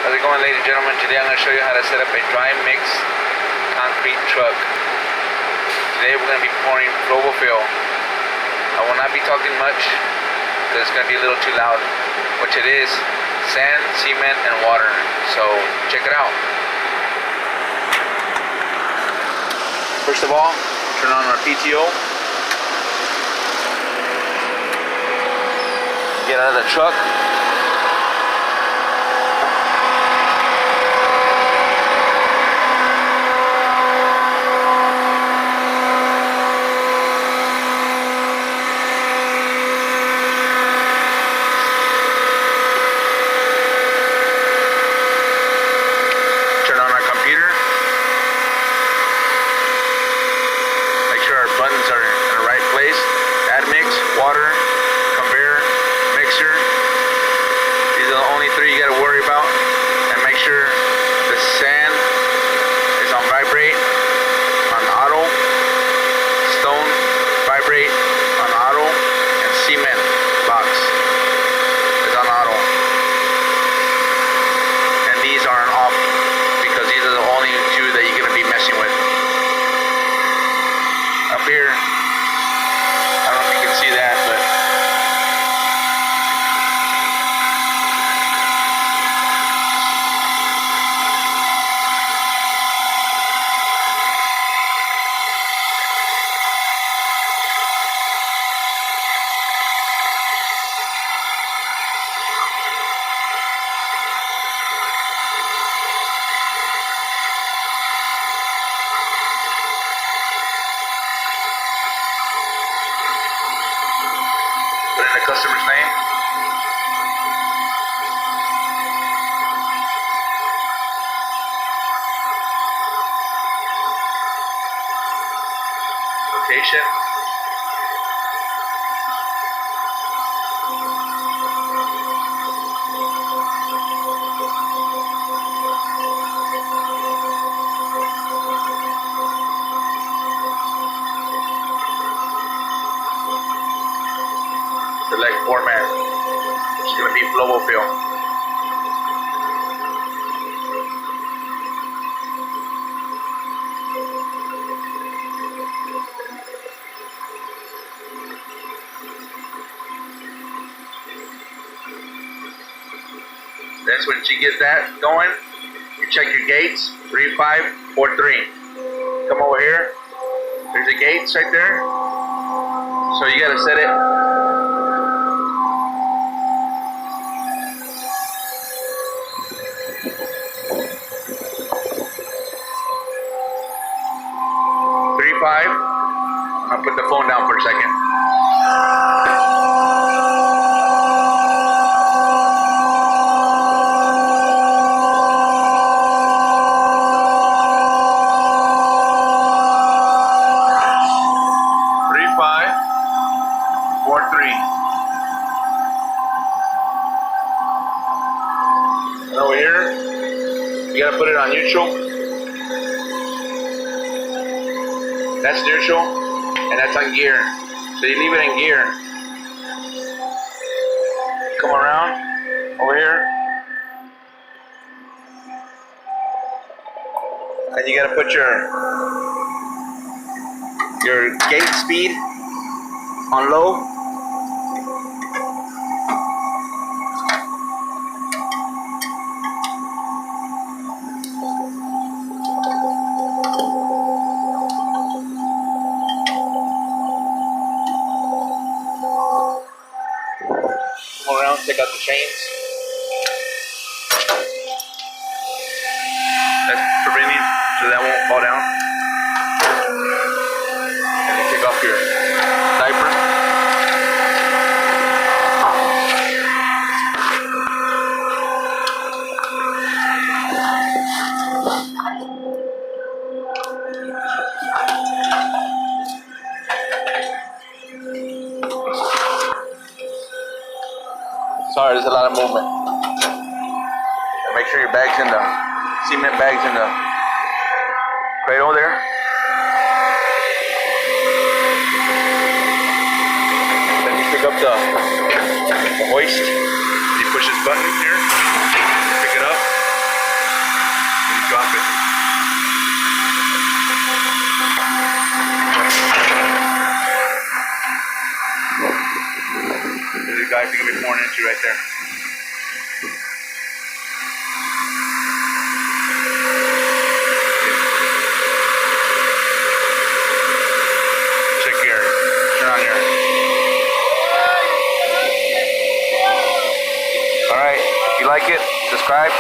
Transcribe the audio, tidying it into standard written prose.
How's it going, ladies and gentlemen? Today I'm going to show you how to set up a dry mix concrete truck. Today we're going to be pouring Flobofill. I will not be talking much because it's going to be a little too loud, which it is sand, cement, and water. So check it out. First of all, turn on our PTO. Get out of the truck. Turn on our computer. Make sure our buttons are in the right place. Add mix, water, conveyor, mixer. These are the only three you got to worry about. And make sure the sand is on vibrate on auto, stone vibrate on auto, and cement box is on auto. And these aren't off because these are the only two that you're going to be messing with. Up here, I don't know if you can see that, but put in the customer's name. Location. Select format. It's going to be Flobofill. That's when you get that going. You check your gates, 3543. Come over here. There's the gates right there. So you gotta set it. I'll put the phone down for a second. And over here, you gotta put it on neutral. That's neutral, and that's on gear. So you leave it in gear. Come around over here, and you gotta put your gate speed on low. Come around, take out the chains. That's preventing so that won't fall down. And you take off your diaper. Sorry, there's a lot of movement. And make sure your bag's in the cement bag's in the cradle there. Then you pick up the hoist. You push this button here, pick it up. guys are gonna be pouring into right there. Check your, turn on your. All right, if you like it, subscribe.